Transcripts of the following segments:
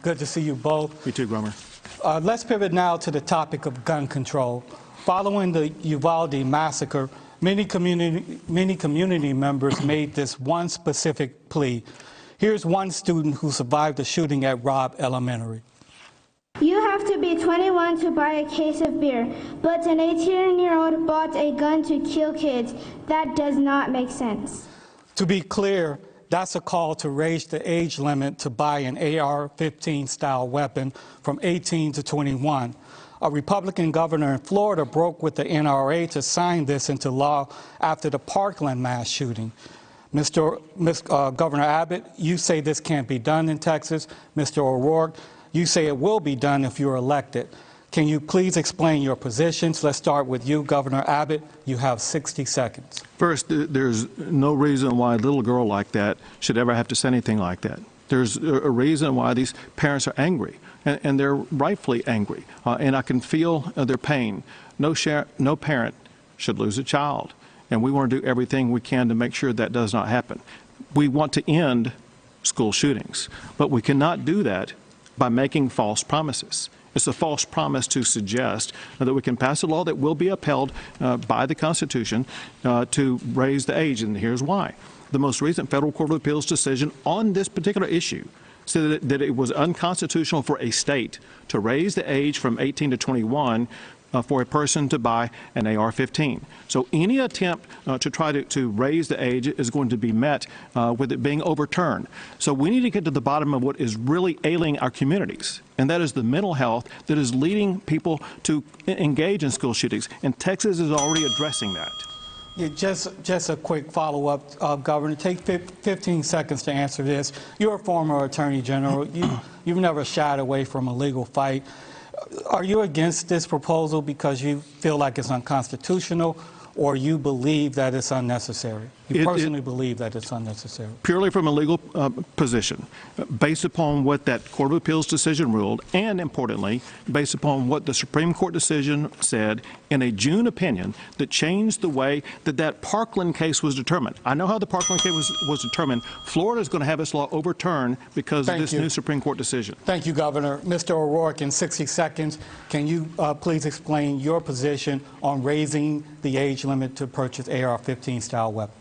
Good to see you both. You too, Grummer. Let's pivot now to the topic of gun control. Following the Uvalde massacre, many community members made this one specific plea. Here's one student who survived the shooting at Robb Elementary. You have to be 21 to buy a case of beer, but an 18-year-old bought a gun to kill kids. That does not make sense. To be clear, that's a call to raise the age limit to buy an AR-15 style weapon from 18 to 21. A Republican governor in Florida broke with the NRA to sign this into law after the Parkland mass shooting. Governor Abbott, you say this can't be done in Texas. Mr. O'Rourke, you say it will be done if you're elected. Can you please explain your positions? Let's start with you, Governor Abbott. You have 60 seconds. First, there's no reason why a little girl like that should ever have to say anything like that. There's a reason why these parents are angry, and they're rightfully angry, and I can feel their pain. No parent should lose a child, and we want to do everything we can to make sure that does not happen. We want to end school shootings, but we cannot do that by making false promises. It's a false promise to suggest that we can pass a law that will be upheld by the Constitution to raise the age, and here's why. The most recent Federal Court of Appeals decision on this particular issue said that it was unconstitutional for a state to raise the age from 18 to 21 for a person to buy an AR-15. So any attempt to try to raise the age is going to be met with it being overturned. So we need to get to the bottom of what is really ailing our communities, and that is the mental health that is leading people to engage in school shootings. And Texas is already addressing that. Yeah, just a quick follow-up, Governor. Take 15 seconds to answer this. You're a former Attorney General. You've never shied away from a legal fight. Are you against this proposal because you feel like it's unconstitutional, or you believe that it's unnecessary? You personally believe that it's unnecessary? Purely from a legal position, based upon what that Court of Appeals decision ruled, and importantly, based upon what the Supreme Court decision said in a June opinion that changed the way that Parkland case was determined. I know how the Parkland case was determined. Florida is going to have its law overturned because of this new Supreme Court decision. Thank you, Governor. Mr. O'Rourke, in 60 seconds, can you please explain your position on raising the age limit to purchase AR-15 style weapons?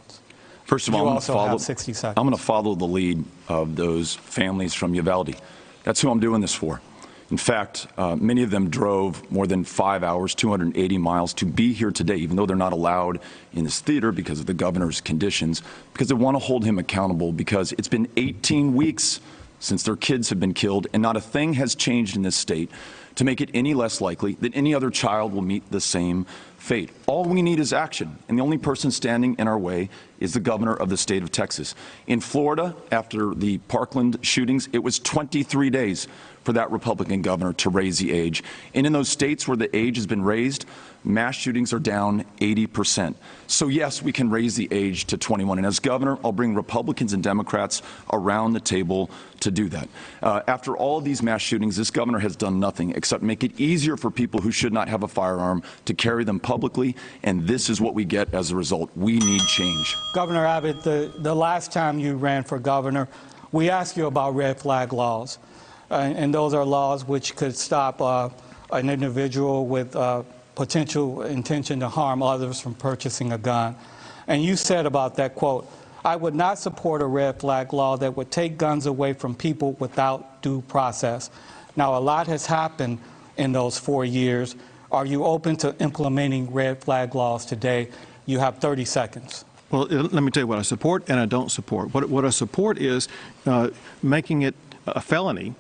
First of all, I'm going to follow the lead of those families from Uvalde. That's who I'm doing this for. In fact, many of them drove more than 5 hours, 280 miles to be here today, even though they're not allowed in this theater because of the governor's conditions, because they want to hold him accountable, because it's been 18 weeks since their kids have been killed, and not a thing has changed in this state to make it any less likely that any other child will meet the same fate. All we need is action, and the only person standing in our way is the governor of the state of Texas. In Florida, after the Parkland shootings, it was 23 days for that Republican governor to raise the age. And in those states where the age has been raised, mass shootings are down 80%. So yes, we can raise the age to 21. And as governor, I'll bring Republicans and Democrats around the table to do that. After all of these mass shootings, this governor has done nothing except make it easier for people who should not have a firearm to carry them publicly. And this is what we get as a result. We need change. Governor Abbott, the last time you ran for governor, we asked you about red flag laws. And those are laws which could stop an individual with potential intention to harm others from purchasing a gun. And you said about that, quote, "I would not support a red flag law that would take guns away from people without due process." Now, a lot has happened in those 4 years. Are you open to implementing red flag laws today? You have 30 seconds. Well, let me tell you what I support and I don't support. What I support is making it a felony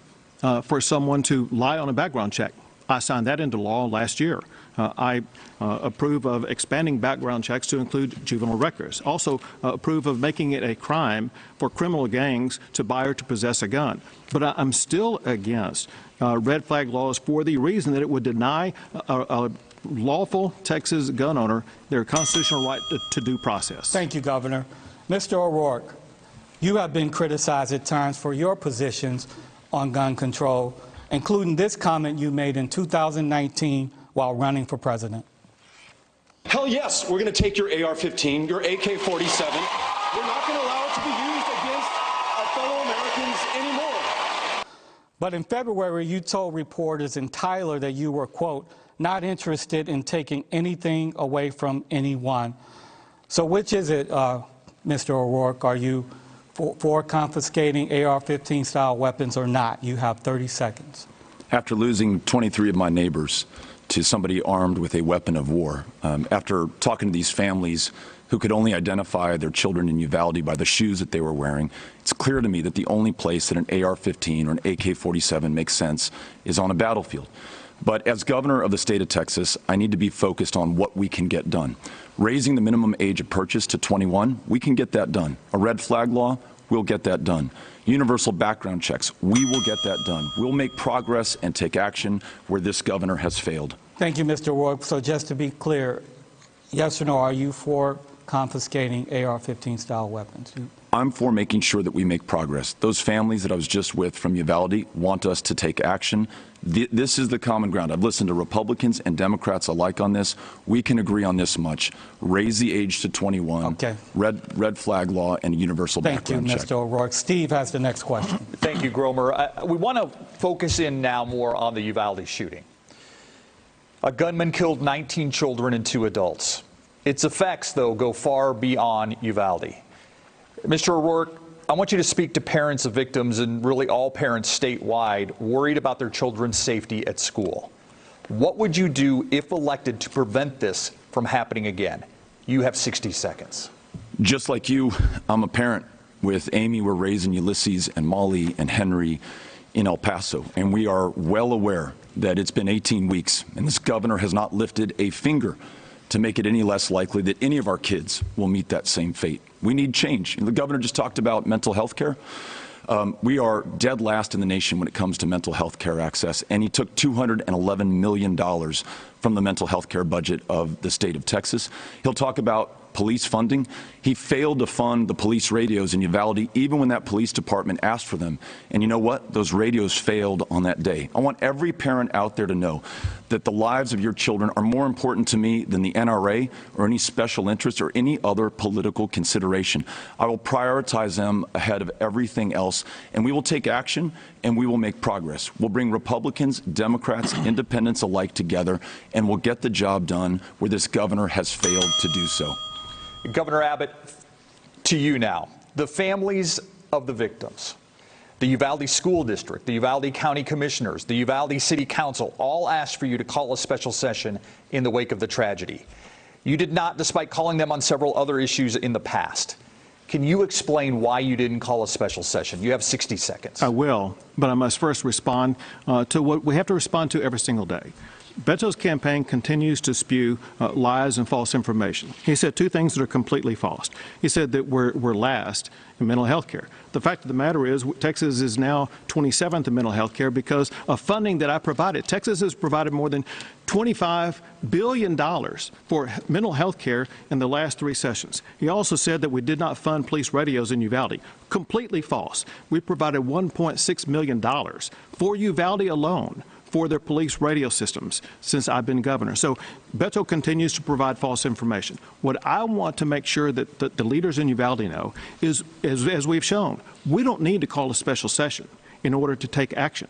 for someone to lie on a background check. I signed that into law last year. I approve of expanding background checks to include juvenile records. Also approve of making it a crime for criminal gangs to buy or to possess a gun. But I'm still against red flag laws for the reason that it would deny a lawful Texas gun owner their constitutional right to due process. Thank you, Governor. Mr. O'Rourke, you have been criticized at times for your positions on gun control, including this comment you made in 2019 while running for president. Hell yes, we're going to take your AR-15, your AK-47. We're not going to allow it to be used against our fellow Americans anymore. But in February, you told reporters in Tyler that you were, quote, not interested in taking anything away from anyone. So which is it, Mr. O'Rourke? Are you for confiscating AR-15 style weapons or not? You have 30 seconds. After losing 23 of my neighbors to somebody armed with a weapon of war, after talking to these families who could only identify their children in Uvalde by the shoes that they were wearing, it's clear to me that the only place that an AR-15 or an AK-47 makes sense is on a battlefield. But as governor of the state of Texas, I need to be focused on what we can get done. Raising the minimum age of purchase to 21, we can get that done. A red flag law, we'll get that done. Universal background checks, we will get that done. We'll make progress and take action where this governor has failed. Thank you, Mr. O'Rourke. So just to be clear, yes or no, are you for confiscating AR-15 style weapons? I'm for making sure that we make progress. Those families that I was just with from Uvalde want us to take action. This is the common ground. I've listened to Republicans and Democrats alike on this. We can agree on this much. Raise the age to 21, okay. Red flag law, and a universal background check. Thank you, Mr. O'Rourke. Steve has the next question. Thank you, Gromer. We want to focus in now more on the Uvalde shooting. A gunman killed 19 children and 2 adults. Its effects, though, go far beyond Uvalde. Mr. O'Rourke, I want you to speak to parents of victims and really all parents statewide worried about their children's safety at school. What would you do if elected to prevent this from happening again? You have 60 seconds. Just like you, I'm a parent. With Amy, we're raising Ulysses and Molly and Henry in El Paso, and we are well aware that it's been 18 weeks, and this governor has not lifted a finger to make it any less likely that any of our kids will meet that same fate. We need change. The governor just talked about mental health care. We are dead last in the nation when it comes to mental health care access, and he took $211 million from the mental health care budget of the state of Texas. He'll talk about police funding. He failed to fund the police radios in Uvalde, even when that police department asked for them. And you know what? Those radios failed on that day. I want every parent out there to know that the lives of your children are more important to me than the NRA or any special interest or any other political consideration. I will prioritize them ahead of everything else, and we will take action and we will make progress. We'll bring Republicans, Democrats, independents alike together, and we'll get the job done where this governor has failed to do so. Governor Abbott, to you now. The families of the victims, the Uvalde School District, the Uvalde County Commissioners, the Uvalde City Council all asked for you to call a special session in the wake of the tragedy. You did not, despite calling them on several other issues in the past. Can you explain why you didn't call a special session? You have 60 seconds. I will, but I must first respond to what we have to respond to every single day. Beto's campaign continues to spew lies and false information. He said 2 things that are completely false. He said that we're last in mental health care. The fact of the matter is Texas is now 27th in mental health care because of funding that I provided. Texas has provided more than $25 billion for mental health care in the last 3 sessions. He also said that we did not fund police radios in Uvalde. Completely false. We provided $1.6 million for Uvalde alone for their police radio systems since I've been governor. So Beto continues to provide false information. What I want to make sure that the leaders in Uvalde know is, as we've shown, we don't need to call a special session in order to take action.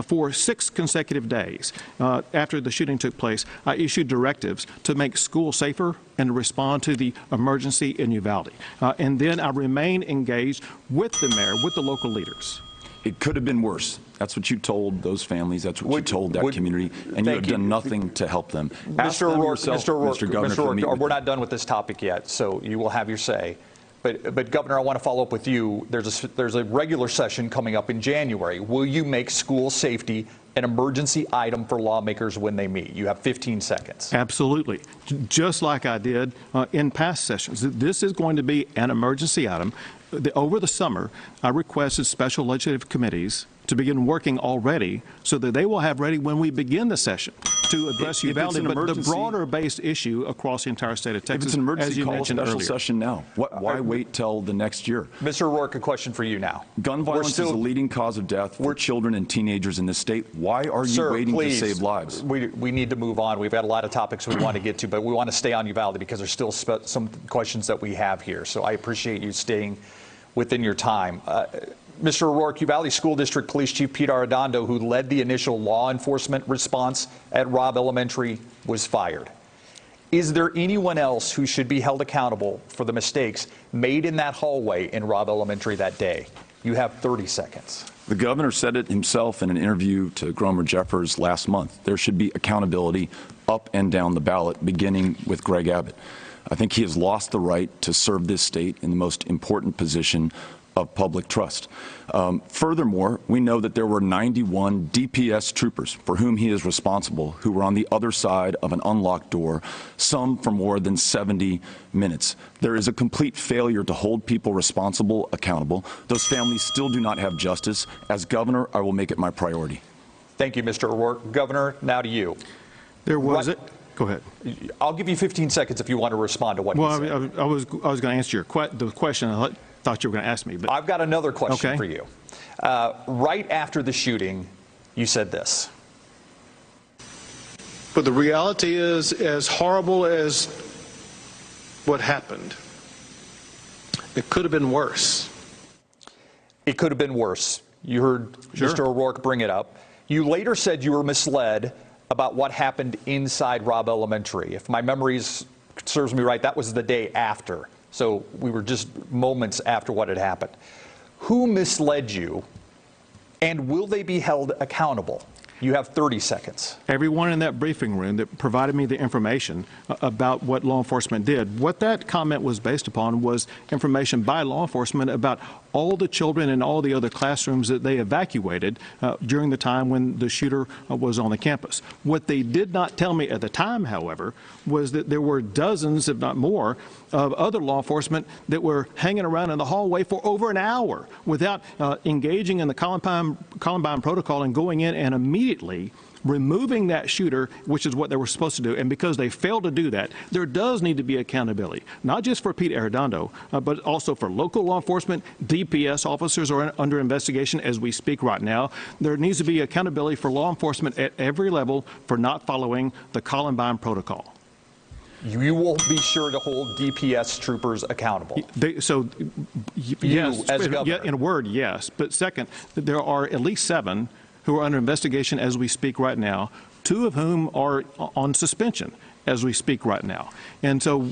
For 6 consecutive days after the shooting took place, I issued directives to make schools safer and to respond to the emergency in Uvalde. And then I remain engaged with the mayor, with the local leaders. It could have been worse. That's what you told those families. That's what you told that community, and you have done nothing to help them. Mr. O'Rourke, Mr. Governor, we're not done with this topic yet, so you will have your say. But Governor, I want to follow up with you. There's a regular session coming up in January. Will you make school safety an emergency item for lawmakers when they meet? You have 15 seconds. Absolutely. Just like I did in past sessions. This is going to be an emergency item. Over the summer, I requested special legislative committees to begin working already so that they will have ready when we begin the session to address Uvalde, but the broader-based issue across the entire state of Texas, if it's an emergency, as you mentioned earlier. Call a special session now. Why wait till the next year? Mr. O'Rourke, a question for you now. Gun violence is a leading cause of death for children and teenagers in this state. Why are you waiting to save lives? We need to move on. We've got a lot of topics we want to get to, but we want to stay on Uvalde because there's still some questions that we have here. So I appreciate you staying within your time. Mr. O'Rourke, Uvalde School District Police Chief Pete Arredondo, who led the initial law enforcement response at Robb Elementary, was fired. Is there anyone else who should be held accountable for the mistakes made in that hallway in Robb Elementary that day? You have 30 seconds. The governor said it himself in an interview to Gromer Jeffers last month. There should be accountability up and down the ballot, beginning with Greg Abbott. I think he has lost the right to serve this state in the most important position of public trust. Furthermore, we know that there were 91 DPS troopers for whom he is responsible who were on the other side of an unlocked door, some for more than 70 minutes. There is a complete failure to hold people responsible accountable. Those families still do not have justice. As governor, I will make it my priority. Thank you, Mr. O'Rourke. Governor, now to you. There was it. Go ahead. I'll give you 15 seconds if you want to respond to what he said. I was going to answer the question. I thought you were going to ask me. But I've got another question for you. Right after the shooting, you said this. But the reality is, as horrible as what happened, it could have been worse. It could have been worse. You heard Mr. O'Rourke bring it up. You later said you were misled about what happened inside Robb Elementary. If my memory serves me right, that was the day after. So we were just moments after what had happened. Who misled you, and will they be held accountable? You have 30 seconds. Everyone in that briefing room that provided me the information about what law enforcement did, what that comment was based upon was information by law enforcement about all the children in all the other classrooms that they evacuated during the time when the shooter was on the campus. What they did not tell me at the time, however, was that there were dozens, if not more, of other law enforcement that were hanging around in the hallway for over an hour without engaging in the Columbine protocol and going in and immediately removing that shooter, which is what they were supposed to do. And because they failed to do that, there does need to be accountability, not just for Pete Arredondo, but also for local law enforcement. DPS officers are under investigation as we speak right now. There needs to be accountability for law enforcement at every level for not following the Columbine protocol. You will be sure to hold DPS troopers accountable. Yes, as governor. In a word, yes. But second, there are at least 7 who are under investigation as we speak right now, 2 of whom are on suspension as we speak right now. And so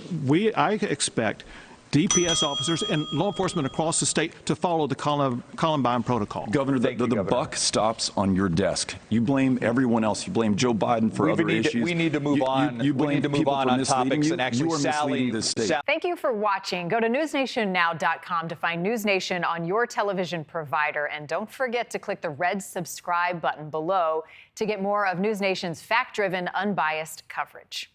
I expect DPS officers and law enforcement across the state to follow the Columbine protocol. Governor, the buck stops on your desk. You blame everyone else. You blame Joe Biden for other issues. We need to move on. We need to move on topics and actually misleading this state. Thank you for watching. Go to newsnationnow.com to find News Nation on your television provider. And don't forget to click the red subscribe button below to get more of News Nation's fact-driven, unbiased coverage.